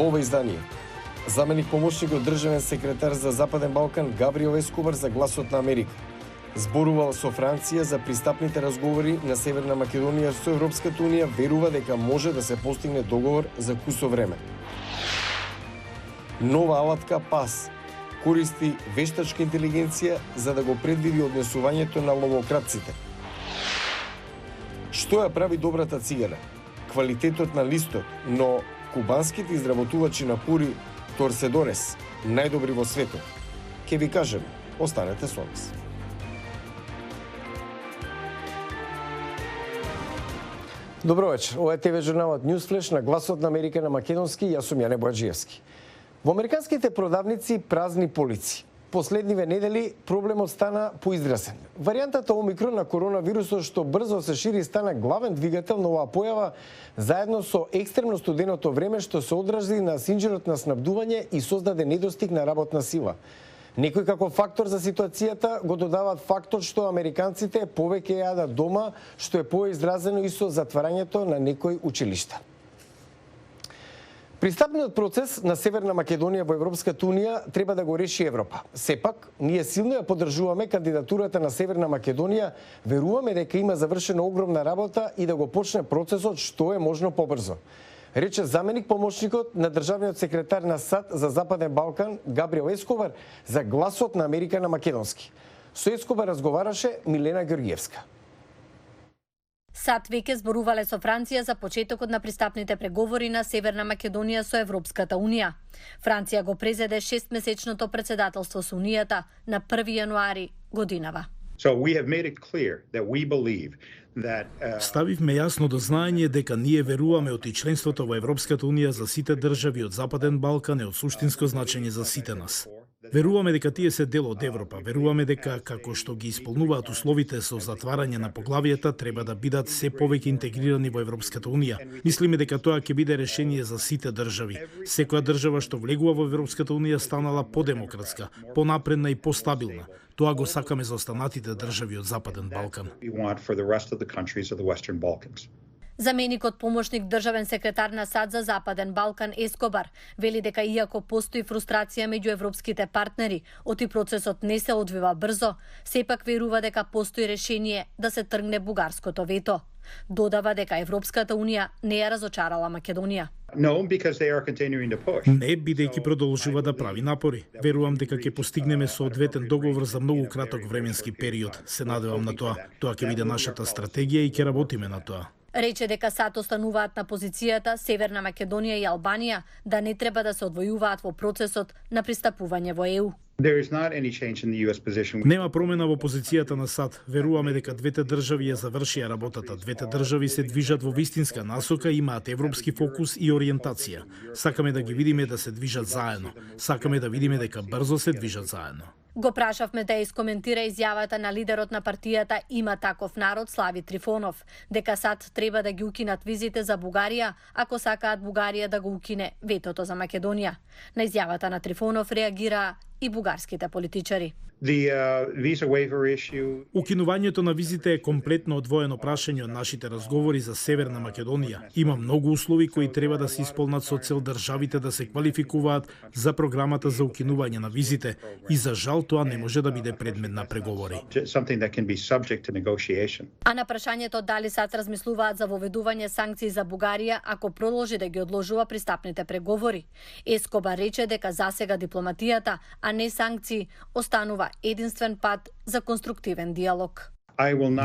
Во ова издание, заменик помошникот државен секретар за Западен Балкан Габриел Ескобар за Гласот на Америка. Зборувал со Франција за пристапните разговори на Северна Македонија со Европската Унија, верува дека може да се постигне договор за кусо време. Нова алатка ПАС користи вештачка интелигенција за да го предвиди однесувањето на ловократците. Што ја прави добрата цигара? Квалитетот на листот, но кубанските изработувачи на пури Торседорес, најдобри во светот. Ке ви кажеме, останете со нас. Добро вечер. Ова е ТВ журналот Newsflash на Гласот на Америка на македонски. Јас сум Јане Боаджиевски. Во американските продавници празни полици. Последниве недели проблемот стана поизрасен. Варијантата Омикрон на коронавирусот што брзо се шири стана главен двигател на оваа појава, заедно со екстремно студеното време што се одрази на синџирот на снабдување и создаде недостиг на работна сила. Некои како фактор за ситуацијата го додаваат фактот што американците повеќе јадат дома, што е поизразено и со затварањето на некои училишта. Пристапниот процес на Северна Македонија во Европската Унија треба да го реши Европа. Сепак, ние силно ја поддржуваме кандидатурата на Северна Македонија, веруваме дека има завршена огромна работа и да го почне процесот што е можно побрзо. Рече заменик помошникот на државниот секретар на САД за Западен Балкан Габриел Ескобар за Гласот на Америка на македонски. Со Ескобар разговараше Милена Георгиевска. САД веќе зборувале со Франција за почетокот на пристапните преговори на Северна Македонија со Европската Унија. Франција го презеде 6-месечното председателство со Унијата на 1 јануари годинава. Ставивме јасно до знаење дека ние веруваме оти членството во Европската Унија за сите држави од Западен Балкан е од суштинско значење за сите нас. Веруваме дека тие се дел од Европа, веруваме дека како што ги исполнуваат условите со затварање на поглавијата треба да бидат се повеќе интегрирани во Европската Унија. Мислиме дека тоа ќе биде решение за сите држави. Секоја држава што влегува во Европската Унија станала подемократска, понапредна и постабилна. Тоа го сакаме за останатите држави од Западен Балкан. Заменикот помошник државен секретар на САД за Западен Балкан Ескобар вели дека иако постои фрустрација меѓу европските партнери, оти процесот не се одвива брзо, сепак верува дека постои решение да се тргне бугарското вето. Додава дека Европската Унија не ја разочарала Македонија. Не, бидејќи продолжува да прави напори. Верувам дека ќе постигнеме соодветен договор за многу краток временски период. Се надевам на тоа. Тоа ќе биде нашата стратегија и ќе работиме на тоа. Рече дека САД остануваат на позицијата Северна Македонија и Албанија да не треба да се одвојуваат во процесот на пристапување во ЕУ. Нема промена во позицијата на САД. Веруваме дека двете држави ја завршија работата. Двете држави се движат во вистинска насока, имаат европски фокус и ориентација. Сакаме да ги видиме да се движат заедно. Сакаме да видиме дека брзо се движат заедно. Го прашавме да искоментира изјавата на лидерот на партијата Има таков народ Слави Трифонов, дека САД треба да ги укинат визите за Бугарија, ако сакаат Бугарија да го укине ветото за Македонија. На изјавата на Трифонов реагира и бугарските политичари. Укинувањето на визите е комплетно одвоено прашање од нашите разговори за Северна Македонија. Има многу услови кои треба да се исполнат со цел државите да се квалификуваат за програмата за укинување на визите и за жал тоа не може да биде предмет на преговори. А на прашањето дали САД размислуваат за воведување санкции за Бугарија ако продолжи да ги одложува пристапните преговори, Ескобар рече дека засега дипломатијата, а не санкции, останува единствен пат за конструктивен диалог.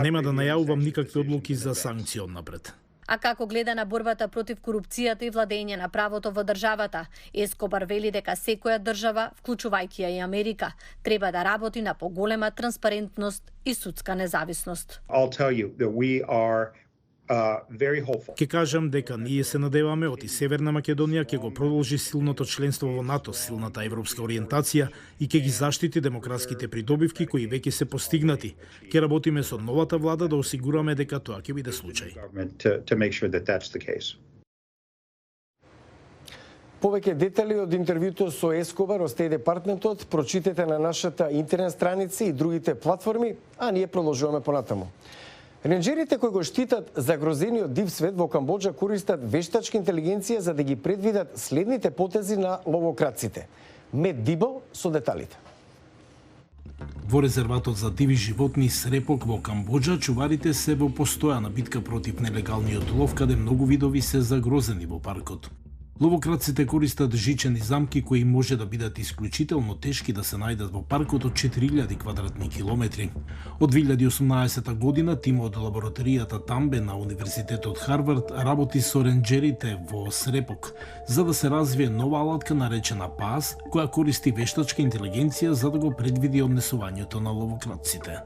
Нема да најавувам никакви одлуки за санкции однапред. А како гледа на борбата против корупцијата и владење на правото во државата, Ескобар вели дека секоја држава, вклучувајќи ја и Америка, треба да работи на поголема транспарентност и судска независност. Ке кажам дека ние се надеваме оти Северна Македонија ќе го продолжи силното членство во НАТО, силната европска ориентација и ќе ги заштити демократските придобивки кои веќе се постигнати. Ќе работиме со новата влада да осигураме дека тоа ќе биде случај. Повеќе детали од интервјуто со Ескобар од Стеј Департментот прочитете на нашата интернет страница и другите платформи, а ние продолжуваме понатаму. Ренџерите кои го штитат загрозениот див свет во Камбоџа користат вештачка интелигенција за да ги предвидат следните потези на ловокраците. Мет Дибо со деталите. Во резерватот за диви животни Срепок во Камбоџа, чуварите се во постојана битка против нелегалниот лов, каде многу видови се загрозени во паркот. Ловокраците користат жичени замки кои може да бидат исклучително тешки да се најдат во паркот од 4000 квадратни километри. Од 2018 година тимот од лабораторијата Тамбе на Универзитетот Харвард работи со ренџерите во Срепок за да се развие нова алатка наречена ПАС, која користи вештачка интелигенција за да го предвиди однесувањето на ловокраците.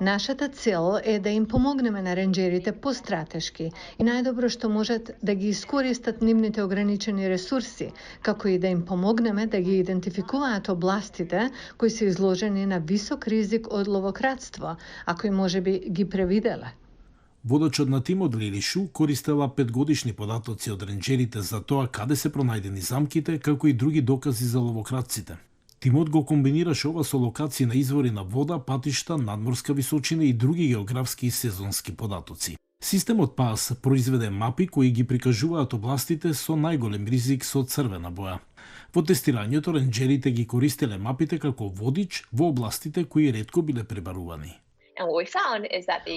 Нашата цел е да им помогнеме на ренџерите постратешки и најдобро што можат да ги искористат нивните ограничени ресурси, како и да им помогнеме да ги идентификуваат областите кои се изложени на висок ризик од ловократство, а кои можеби ги превиделе. Водачот на тимот Лили Шу користела 5-годишни податоци од ренџерите за тоа каде се пронајдени замките, како и други докази за ловокраците. Тимот го комбинираше ова со локации на извори на вода, патишта, надморска височина и други географски и сезонски податоци. Системот ПАС произведе мапи кои ги прикажуваат областите со најголем ризик со црвена боја. Во тестирањето ренџерите ги користеле мапите како водич во областите кои ретко биле пребарувани.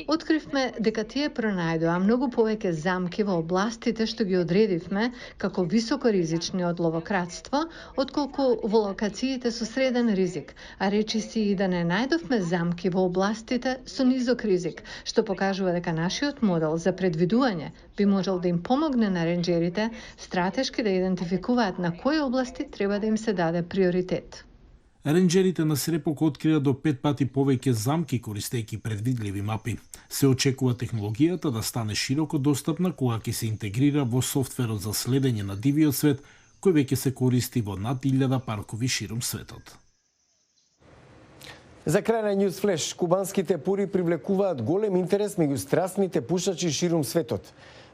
Откривме дека тие пронајдоа многу повеќе замки во областите што ги одредивме како високоризични од ловократство, отколку во локациите со среден ризик, а речиси и да не најдовме замки во областите со низок ризик, што покажува дека нашиот модел за предвидување би можел да им помогне на ренџерите стратешки да идентификуваат на кои области треба да им се даде приоритет. Ренџерите на Срепок открија до 5 пати повеќе замки користејќи предвидливи мапи. Се очекува технологијата да стане широко достапна кога ќе се интегрира во софтверот за следење на дивиот свет, кој веќе се користи во над 1000 паркови ширум светот. За крај на News Flash, кубанските пури привлекуваат голем интерес меѓу страстните пушачи ширум светот.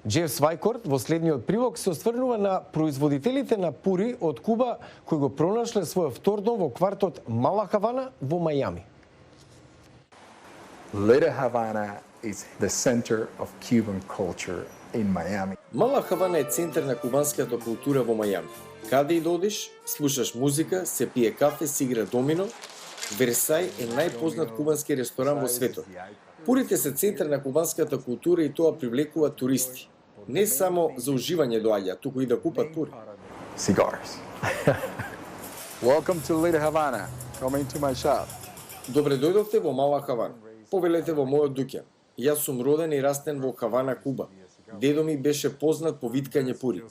Джеф Свајкорт во следниот прилог се осврнува на производителите на пури од Куба кои го пронашле својот втор дом во квартот Мала Хавана во Мајами. Little Havana is the center of Cuban culture in Miami. Мала Хавана е центар на кубанската култура во Мајами. Каде и да одиш, слушаш музика, се пие кафе, се игра домино. Версај е најпознат кубански ресторан во светот. Пурите се центар на кубанската култура и тоа привлекува туристи. Не само за уживање доаѓаат, туку и да купат пури. Cigars. Welcome to Little Havana. Coming to my shop. Добре дојдовте во Мала Хавана. Повелете во мојот дуќан. Јас сум роден и растен во Хавана, Куба. Дедо ми беше познат по виткање пури.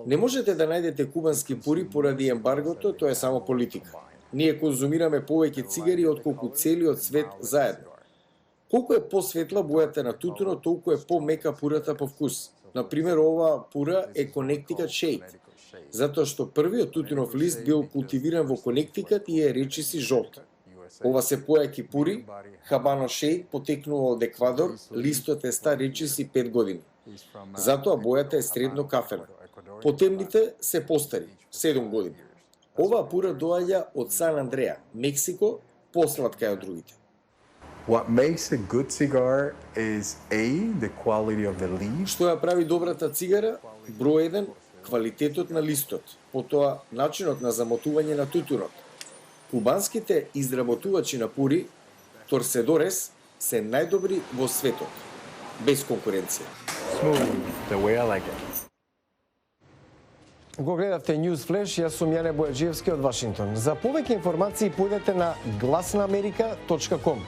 Не можете да најдете кубански пури поради ембаргото, тоа е само политика. Ние конзумираме повеќе цигари отколку целиот свет заедно. Колку е посветла бојата на тутунот, толку е помека пурата по вкус. Например, оваа пура е Connecticut Shade, затоа што првиот тутунов лист бил култивиран во Конектикат и е речиси жолт. Ова се појаки пури, Habano Shade потекнува од Еквадор, листот е стар речиси 5 години. Затоа бојата е средно кафена. Потемните се постари, 7 години. Оваа пура доаѓа од Сан Андреа, Мексико, посладка е од другите. What makes a good cigar is the quality of the leaf. Што ја прави добрата цигара? Број 1, квалитетот на листот, потоа начинот на замотување на тутунот. Кубанските изработувачи на пури, Торседорес, се најдобри во светот, без конкуренција. Smooth, the way I like it. Го гледавте News Flash, јас сум Јане Бојаджиевски од Вашингтон. За повеќе информации појдете на glasnaamerika.com.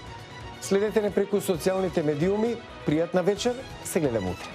Следете не преку социјалните медиуми. Пријатна вечер, се гледаме утре.